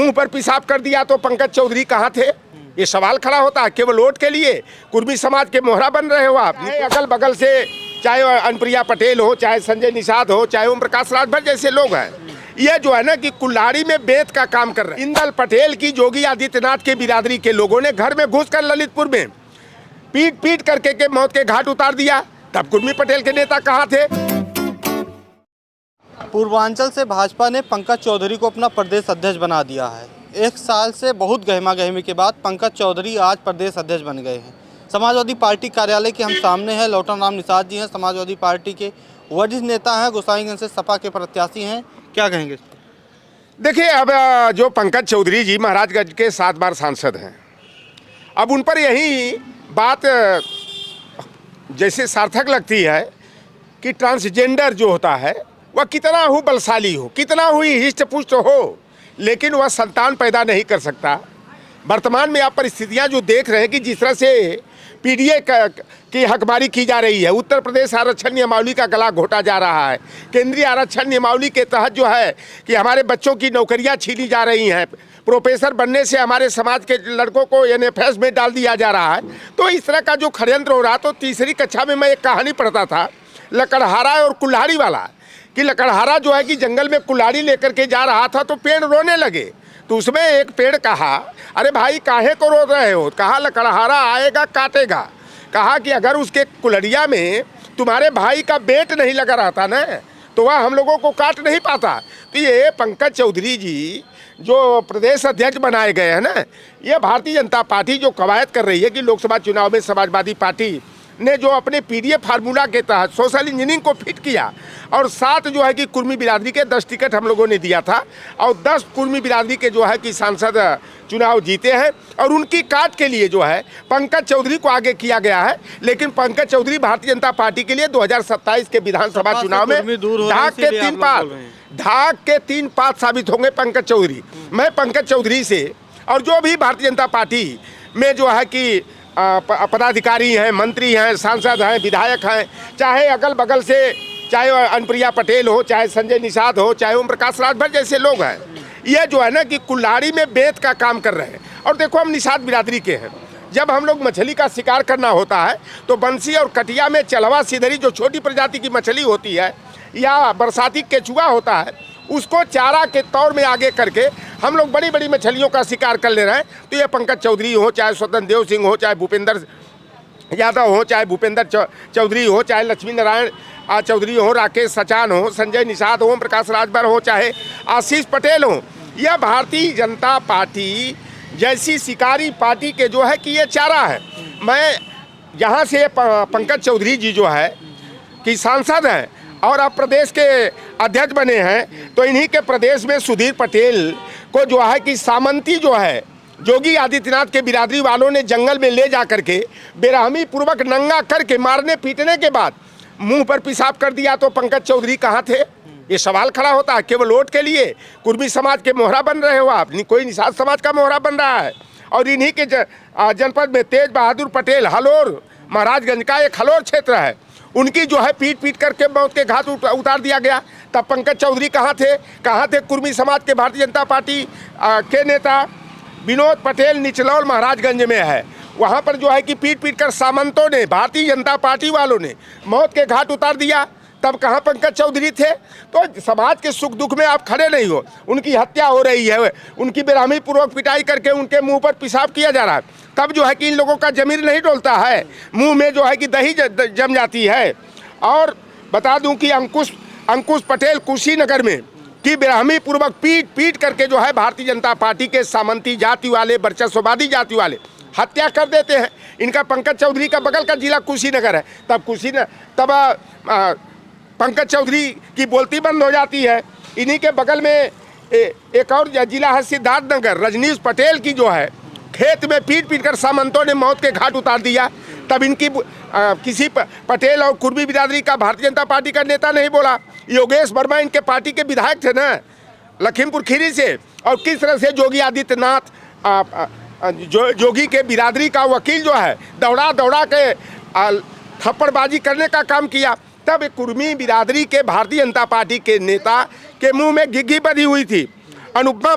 मुंह पर पेशाब कर दिया तो पंकज चौधरी कहाँ थे? ये सवाल खड़ा होता है। केवल वोट के लिए कुर्मी समाज के मोहरा बन रहे हो आप। अगल बगल से चाहे अनुप्रिया पटेल हो, चाहे संजय निषाद हो, चाहे ओम प्रकाश राजभर जैसे लोग हैं, ये जो है ना कि कुल्हाड़ी में बेत का काम कर रहे हैं। इंदल पटेल की योगी आदित्यनाथ के बिरादरी के लोगों ने घर में घुसकर ललितपुर में पीट पीट करके के मौत के घाट उतार दिया। तब कुर्मी पटेल के नेता कहाँ थे? पूर्वांचल से भाजपा ने पंकज चौधरी को अपना प्रदेश अध्यक्ष बना दिया है। एक साल से बहुत गहमा गहमी के बाद पंकज चौधरी आज प्रदेश अध्यक्ष बन गए हैं। समाजवादी पार्टी कार्यालय के हम सामने हैं। लौटन राम निषाद जी हैं, समाजवादी पार्टी के वरिष्ठ नेता हैं, गोसाईगंज से सपा के प्रत्याशी हैं। क्या कहेंगे? देखिए, अब जो पंकज चौधरी जी महाराजगंज के 7 बार सांसद हैं, अब उन पर यही बात जैसे सार्थक लगती है कि ट्रांसजेंडर जो होता है वह कितना ही बलशाली हो, कितना ही हिष्ट पुष्ट हो, लेकिन वह संतान पैदा नहीं कर सकता। वर्तमान में आप परिस्थितियां जो देख रहे हैं कि जिस तरह से पीडीए की हकमारी की जा रही है, उत्तर प्रदेश आरक्षण नियमावली का गला घोटा जा रहा है, केंद्रीय आरक्षण नियमावली के तहत जो है कि हमारे बच्चों की नौकरियां छीनी जा रही हैं, प्रोफेसर बनने से हमारे समाज के लड़कों को एनएफएस में डाल दिया जा रहा है। तो इस तरह का जो षड्यंत्र हो रहा, तो तीसरी कक्षा में मैं एक कहानी पढ़ता था लकड़हारा और कुल्हाड़ी वाला, कि लकड़हारा जो है कि जंगल में कुल्हाड़ी लेकर के जा रहा था तो पेड़ रोने लगे। तो उसमें एक पेड़ कहा, अरे भाई काहे को रो रहे हो? कहा लकड़हारा आएगा काटेगा। कहा कि अगर उसके कुल्हड़िया में तुम्हारे भाई का बेट नहीं लगा रहता ना तो वह हम लोगों को काट नहीं पाता। तो ये पंकज चौधरी जी जो प्रदेश अध्यक्ष बनाए गए हैं ना, ये भारतीय जनता पार्टी जो कवायद कर रही है कि लोकसभा चुनाव में समाजवादी पार्टी ने जो अपने पीडीए फार्मूला के तहत सोशल इंजीनियरिंग को फिट किया और 7 जो है कि कुर्मी बिरादरी के 10 टिकट हम लोगों ने दिया था और 10 कुर्मी बिरादरी के जो है कि सांसद चुनाव जीते हैं और उनकी काट के लिए जो है पंकज चौधरी को आगे किया गया है। लेकिन पंकज चौधरी भारतीय जनता पार्टी के लिए 2027 के विधानसभा चुनाव में ढाक के 3 पात साबित होंगे पंकज चौधरी। मैं पंकज चौधरी से और जो भी भारतीय जनता पार्टी में जो है कि पदाधिकारी हैं, मंत्री हैं, सांसद हैं, विधायक हैं, चाहे अगल बगल से चाहे अनुप्रिया पटेल हो, चाहे संजय निषाद हो, चाहे ओम प्रकाश राजभर जैसे लोग हैं, ये जो है ना कि कुल्हाड़ी में बेत का काम कर रहे हैं। और देखो, हम निषाद बिरादरी के हैं। जब हम लोग मछली का शिकार करना होता है तो बंसी और कटिया में चलवा सिधरी जो छोटी प्रजाति की मछली होती है या बरसाती केचुआ होता है, उसको चारा के तौर में आगे करके हम लोग बड़ी बड़ी मछलियों का शिकार कर ले रहे हैं। तो ये पंकज चौधरी हो, चाहे स्वतंत्र देव सिंह हो, चाहे भूपेंद्र यादव हो, चाहे भूपेंद्र चौधरी हो, चाहे लक्ष्मी नारायण चौधरी हो, राकेश सचान हो, संजय निषाद हो, ओम प्रकाश राजभर हो, चाहे आशीष पटेल हो, यह भारतीय जनता पार्टी जैसी शिकारी पार्टी के जो है कि ये चारा है। मैं यहाँ से पंकज चौधरी जी जो है कि सांसद हैं और अब प्रदेश के अध्यक्ष बने हैं, तो इन्हीं के प्रदेश में सुधीर पटेल को जो है कि सामंती जो है योगी आदित्यनाथ के बिरादरी वालों ने जंगल में ले जा करके बेरहमी पूर्वक नंगा करके मारने पीटने के बाद मुंह पर पेशाब कर दिया। तो पंकज चौधरी कहाँ थे? ये सवाल खड़ा होता है। केवल वोट के लिए कुर्मी समाज के मोहरा बन रहे हो आप, कोई निषाद समाज का मोहरा बन रहा है। और इन्हीं के जनपद में तेज बहादुर पटेल हलोर महाराजगंज का एक हलोर क्षेत्र है, उनकी जो है पीट पीट करके मौत के घाट उतार दिया गया। तब पंकज चौधरी कहाँ थे? कहाँ थे कुर्मी समाज के भारतीय जनता पार्टी के नेता? विनोद पटेल निचलौल महाराजगंज में है, वहाँ पर जो है कि पीट पीट कर सामंतों ने, भारतीय जनता पार्टी वालों ने मौत के घाट उतार दिया। तब कहाँ पंकज चौधरी थे? तो समाज के सुख दुख में आप खड़े नहीं हो। उनकी हत्या हो रही है, उनकी बेरहमी पूर्वक पिटाई करके उनके मुंह पर पेशाब किया जा रहा है। तब जो है कि इन लोगों का जमीर नहीं डोलता है, मुंह में जो है कि दही जम जाती है। और बता दूं कि अंकुश पटेल कुशीनगर में कि बेरहमी पूर्वक पीट पीट करके जो है भारतीय जनता पार्टी के सामंती जाति वाले, वर्चस्ववादी जाति वाले हत्या कर देते हैं। इनका पंकज चौधरी का बगल का जिला कुशीनगर है। तब पंकज चौधरी की बोलती बंद हो जाती है। इन्हीं के बगल में एक और जिला है सिद्धार्थनगर, रजनीश पटेल की जो है खेत में पीट पीट कर सामंतों ने मौत के घाट उतार दिया। तब इनकी किसी पटेल और कुर्मी बिरादरी का भारतीय जनता पार्टी का नेता नहीं बोला। योगेश वर्मा इनके पार्टी के विधायक थे ना, लखीमपुर खीरी से। और किस तरह से योगी आदित्यनाथ योगी के बिरादरी का वकील जो है दौड़ा दौड़ा के थप्पड़बाजी करने का काम किया। तब कुर्मी बिरादरी के भारतीय जनता पार्टी के नेता के मुंह में घिघी बधी हुई थी अनुपमा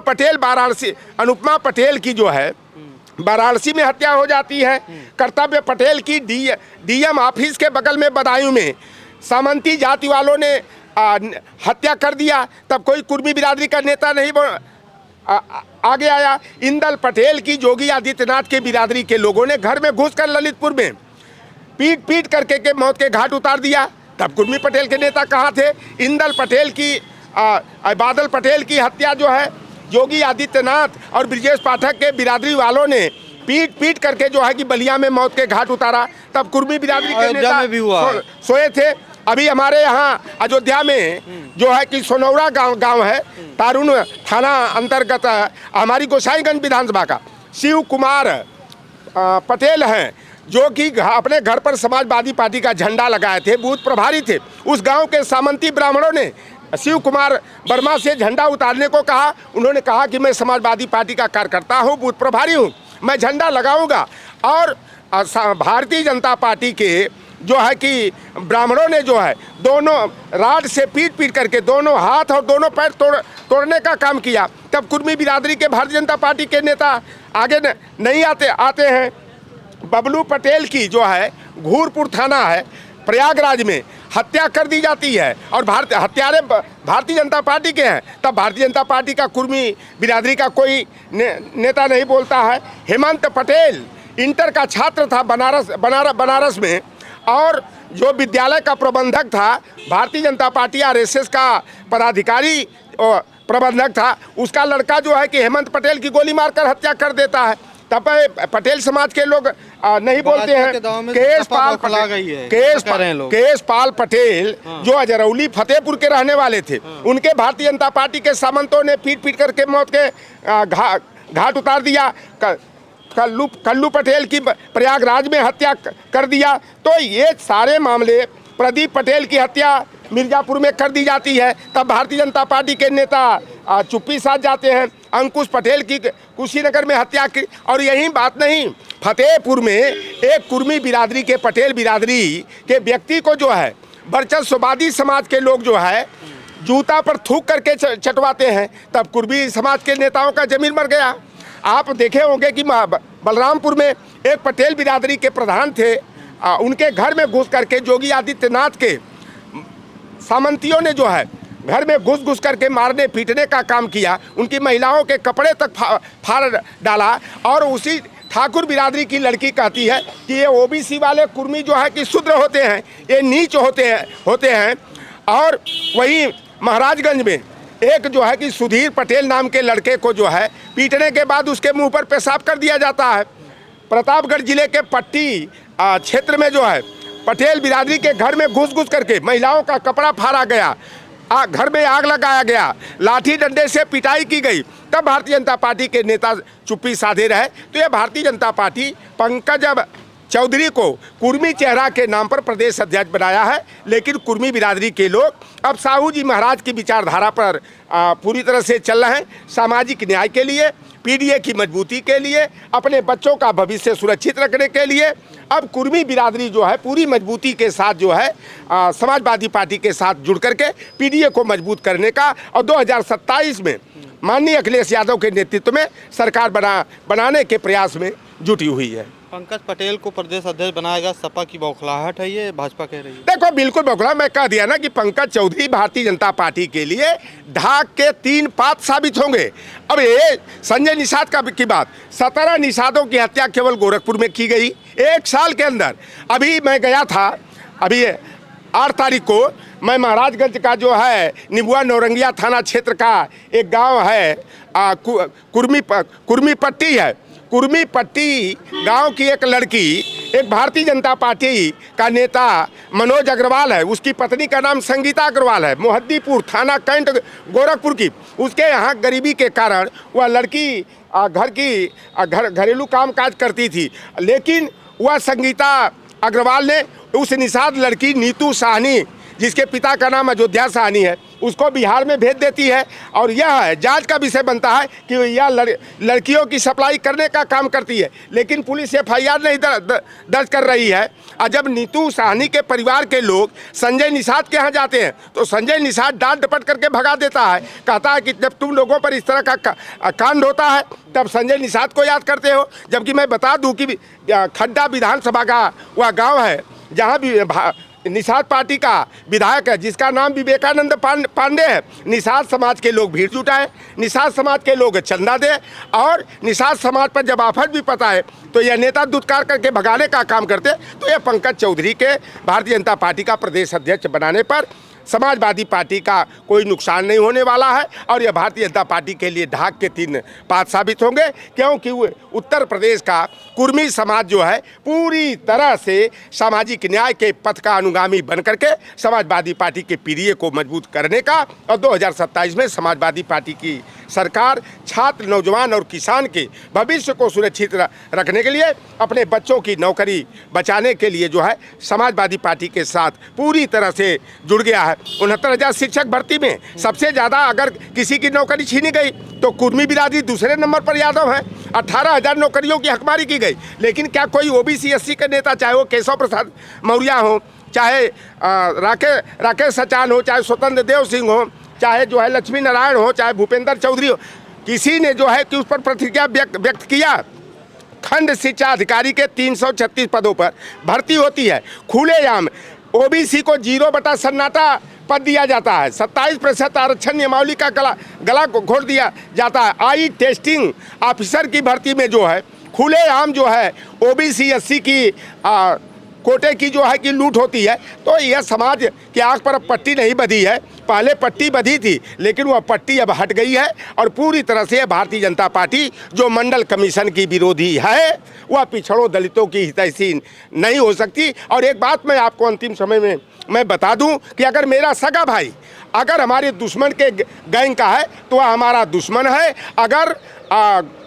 पटेल की जो है वाराणसी में हत्या हो जाती है। कर्तव्य पटेल की डीएम ऑफिस के बगल में बदायूं में सामंती जाति वालों ने हत्या कर दिया, तब कोई कुर्मी बिरादरी का नेता नहीं आगे आया। इंदल पटेल की योगी आदित्यनाथ के बिरादरी के लोगों ने घर में घुसकर ललितपुर में पीट करके के मौत के घाट उतार दिया, तब कुर्मी पटेल के नेता कहाँ थे? इंदल पटेल की बादल पटेल की हत्या जो है योगी आदित्यनाथ और ब्रिजेश पाठक के बिरादरी वालों ने पीट करके जो है कि बलिया में मौत के घाट उतारा, तब कुर्मी बिरादरी के नेता भी हुआ सोए थे। अभी हमारे यहाँ अयोध्या में जो है कि सोनौरा गांव है, तारुण थाना अंतर्गत हमारी गोसाईगंज विधानसभा का शिव कुमार पटेल हैं, जो कि अपने घर पर समाजवादी पार्टी का झंडा लगाए थे, बूथ प्रभारी थे। उस गांव के सामंती ब्राह्मणों ने शिव कुमार वर्मा से झंडा उतारने को कहा। उन्होंने कहा कि मैं समाजवादी पार्टी का कार्यकर्ता हूं, बूथ प्रभारी हूं, मैं झंडा लगाऊंगा। और भारतीय जनता पार्टी के जो है कि ब्राह्मणों ने जो है दोनों राड से पीट करके दोनों हाथ और दोनों पैर तोड़ने का काम किया, तब कुर्मी बिरादरी के भारतीय जनता पार्टी के नेता आगे नहीं आते हैं। बबलू पटेल की जो है घूरपुर थाना है प्रयागराज में हत्या कर दी जाती है और हत्यारे भारतीय जनता पार्टी के हैं, तब भारतीय जनता पार्टी का कुर्मी बिरादरी का कोई नेता नहीं बोलता है। हेमंत पटेल इंटर का छात्र था बनारस में, और जो विद्यालय का प्रबंधक था, भारतीय जनता पार्टी आरएसएस का पदाधिकारी और प्रबंधक था, उसका लड़का जो है कि हेमंत पटेल की गोली मारकर हत्या कर देता है, तब पटेल समाज के लोग नहीं बोलते हैं। केएस पाल पटेल जो अजरौली फतेहपुर के रहने वाले थे, उनके भारतीय जनता पार्टी के सामंतों ने पीट करके मौत के घाट उतार दिया। कल्लू पटेल की प्रयागराज में हत्या कर दिया। तो ये सारे मामले, प्रदीप पटेल की हत्या मिर्जापुर में कर दी जाती है, तब भारतीय जनता पार्टी के नेता चुप्पी साध जाते हैं। अंकुश पटेल की कुशीनगर में हत्या की, और यही बात नहीं, फतेहपुर में एक कुर्मी बिरादरी के पटेल बिरादरी के व्यक्ति को जो है वर्चस्ववादी समाज के लोग जो है जूता पर थूक करके चटवाते हैं, तब कुर्मी समाज के नेताओं का जमीन मर गया। आप देखे होंगे कि बलरामपुर में एक पटेल बिरादरी के प्रधान थे, उनके घर में घुस करके योगी आदित्यनाथ के सामंतियों ने जो है घर में घुस करके मारने पीटने का काम किया, उनकी महिलाओं के कपड़े तक फाड़ डाला। और उसी ठाकुर बिरादरी की लड़की कहती है कि ये ओबीसी वाले कुर्मी जो है कि शूद्र होते हैं, ये नीच होते हैं। और वहीं महाराजगंज में एक जो है कि सुधीर पटेल नाम के लड़के को जो है पीटने के बाद उसके मुंह पर पेशाब कर दिया जाता है। प्रतापगढ़ जिले के पट्टी क्षेत्र में जो है पटेल बिरादरी के घर में घुस करके महिलाओं का कपड़ा फाड़ा गया, घर में आग लगाया गया, लाठी डंडे से पिटाई की गई, तब भारतीय जनता पार्टी के नेता चुप्पी साधे रहे। तो ये भारतीय जनता पार्टी पंकज चौधरी को कुर्मी चेहरा के नाम पर प्रदेश अध्यक्ष बनाया है, लेकिन कुर्मी बिरादरी के लोग अब साहू जी महाराज की विचारधारा पर पूरी तरह से चल रहे हैं। सामाजिक न्याय के लिए, पीडीए की मजबूती के लिए, अपने बच्चों का भविष्य सुरक्षित रखने के लिए अब कुर्मी बिरादरी जो है पूरी मजबूती के साथ जो है समाजवादी पार्टी के साथ जुड़ करके पीडीए को मजबूत करने का, और 2027 में माननीय अखिलेश यादव के नेतृत्व में सरकार बनाने के प्रयास में जुटी हुई है। पंकज पटेल को प्रदेश अध्यक्ष बनाएगा, सपा की बौखलाहट है, ये भाजपा कह रही है। देखो बिल्कुल बौखला, मैं कह दिया ना कि पंकज चौधरी भारतीय जनता पार्टी के लिए ढाक के 3 पात साबित होंगे। अब ये संजय निषाद की बात, 17 निषादों की हत्या केवल गोरखपुर में की गई 1 साल के अंदर। अभी मैं गया था, अभी 8 तारीख को मैं महाराजगंज का जो है निबुआ नौरंगिया थाना क्षेत्र का एक गाँव है, कुर्मी पट्टी है। कुर्मी पट्टी गांव की एक लड़की, एक भारतीय जनता पार्टी का नेता मनोज अग्रवाल है, उसकी पत्नी का नाम संगीता अग्रवाल है, मोहद्दीपुर थाना कैंट गोरखपुर की। उसके यहाँ गरीबी के कारण वह लड़की घरेलू काम काज करती थी, लेकिन वह संगीता अग्रवाल ने उस निषाद लड़की नीतू साहनी जिसके पिता का नाम अयोध्या साहनी है, उसको बिहार में भेज देती है। और यह जांच का विषय बनता है कि यह लड़कियों की सप्लाई करने का काम करती है, लेकिन पुलिस FIR नहीं दर्ज कर रही है। और जब नीतू साहनी के परिवार के लोग संजय निषाद के यहाँ जाते हैं तो संजय निषाद डांट डपट करके भगा देता है, कहता है कि जब तुम लोगों पर इस तरह का कांड होता है तब संजय निषाद को याद करते हो। जबकि मैं बता दूं कि खड्डा विधानसभा का वह गांव है जहां भी निषाद पार्टी का विधायक है, जिसका नाम विवेकानंद पांडे है। निषाद समाज के लोग भीड़ जुटाए, निषाद समाज के लोग चंदा दे, और निषाद समाज पर जब आफत भी पता है तो यह नेता दुत्कार करके भगाने का काम करते। तो यह पंकज चौधरी के भारतीय जनता पार्टी का प्रदेश अध्यक्ष बनाने पर समाजवादी पार्टी का कोई नुकसान नहीं होने वाला है, और यह भारतीय जनता पार्टी के लिए ढाक के 3 पात साबित होंगे, क्योंकि उत्तर प्रदेश का कुर्मी समाज जो है पूरी तरह से सामाजिक न्याय के पथ का अनुगामी बन करके समाजवादी पार्टी के पीढ़ी को मजबूत करने का, और 2027 में समाजवादी पार्टी की सरकार छात्र, नौजवान और किसान के भविष्य को सुरक्षित रखने के लिए, अपने बच्चों की नौकरी बचाने के लिए जो है समाजवादी पार्टी के साथ पूरी तरह से जुड़ गया है। 69,000 शिक्षक भर्ती में सबसे ज़्यादा अगर किसी की नौकरी छीनी गई तो कुर्मी बिरादरी दूसरे नंबर पर यादव है। 18,000 नौकरियों की हकमारी की गई, लेकिन क्या कोई OBC SC के नेता, चाहे वो केशव प्रसाद मौर्य हो, चाहे राकेश सचान हो, चाहे स्वतंत्र देव सिंह हो, चाहे जो है लक्ष्मी नारायण हो, चाहे भूपेंद्र चौधरी हो, किसी ने जो है कि उस पर प्रतिक्रिया व्यक्त किया? खंड शिक्षा अधिकारी के 336 पदों पर भर्ती होती है, खुलेआम OBC को 0 सन्नाटा पद दिया जाता है, 27% आरक्षण नियमावली का गला घोट दिया जाता है। आई टेस्टिंग ऑफिसर की भर्ती में जो है खुलेआम जो है OBC SC की कोटे की जो है कि लूट होती है। तो यह समाज की आंख पर अब पट्टी नहीं बंधी है, पहले पट्टी बंधी थी, लेकिन वह पट्टी अब हट गई है, और पूरी तरह से भारतीय जनता पार्टी जो मंडल कमीशन की विरोधी है वह पिछड़ों दलितों की हितैषी नहीं हो सकती। और एक बात मैं आपको अंतिम समय में मैं बता दूं कि अगर मेरा सगा भाई अगर हमारे दुश्मन के गैंग का है तो वह हमारा दुश्मन है। अगर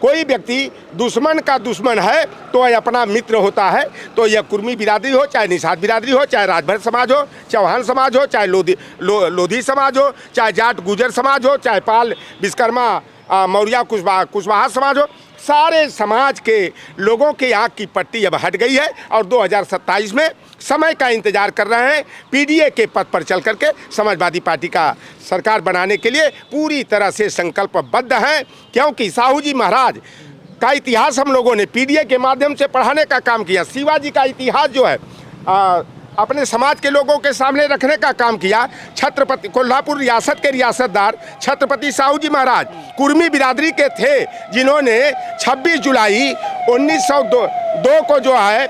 कोई व्यक्ति दुश्मन का दुश्मन है तो वह अपना मित्र होता है। तो यह कुर्मी बिरादरी हो, चाहे निषाद बिरादरी हो, चाहे राजभर समाज हो, चौहान समाज हो, चाहे लोधी समाज हो, चाहे जाट गुजर समाज हो, चाहे पाल विश्वकर्मा मौर्य कुशवाहा समाज हो, सारे समाज के लोगों की आँख की पट्टी अब हट गई है, और 2027 में समय का इंतजार कर रहे हैं। PDA के पद पर चल करके समाजवादी पार्टी का सरकार बनाने के लिए पूरी तरह से संकल्पबद्ध हैं, क्योंकि साहू जी महाराज का इतिहास हम लोगों ने PDA के माध्यम से पढ़ाने का काम किया। शिवाजी का इतिहास जो है अपने समाज के लोगों के सामने रखने का काम किया। छत्रपति कोल्हापुर रियासत के रियासतदार छत्रपति साहू जी महाराज कुर्मी बिरादरी के थे, जिन्होंने 26 जुलाई 1902 को जो है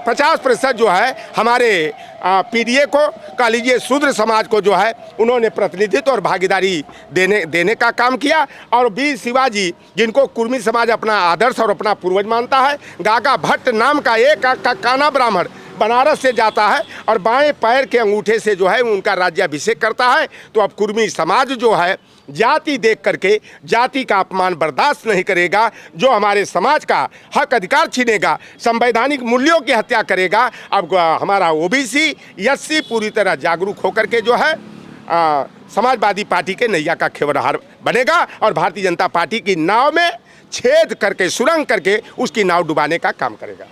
50% जो है हमारे PDA को कह लीजिए शूद्र समाज को जो है उन्होंने प्रतिनिधित्व और भागीदारी देने का काम किया। और वीर शिवाजी, जिनको कुर्मी समाज अपना आदर्श और अपना पूर्वज मानता है, गागा भट्ट नाम का एक काना ब्राह्मण बनारस से जाता है और बाएं पैर के अंगूठे से जो है उनका राज्याभिषेक करता है। तो अब कुर्मी समाज जो है जाति देख करके जाति का अपमान बर्दाश्त नहीं करेगा। जो हमारे समाज का हक अधिकार छीनेगा, संवैधानिक मूल्यों की हत्या करेगा, अब हमारा OBC SC पूरी तरह जागरूक होकर के जो है समाजवादी पार्टी के नैया का खेवरहार बनेगा, और भारतीय जनता पार्टी की नाव में छेद करके, सुरंग करके उसकी नाव डुबाने का काम करेगा।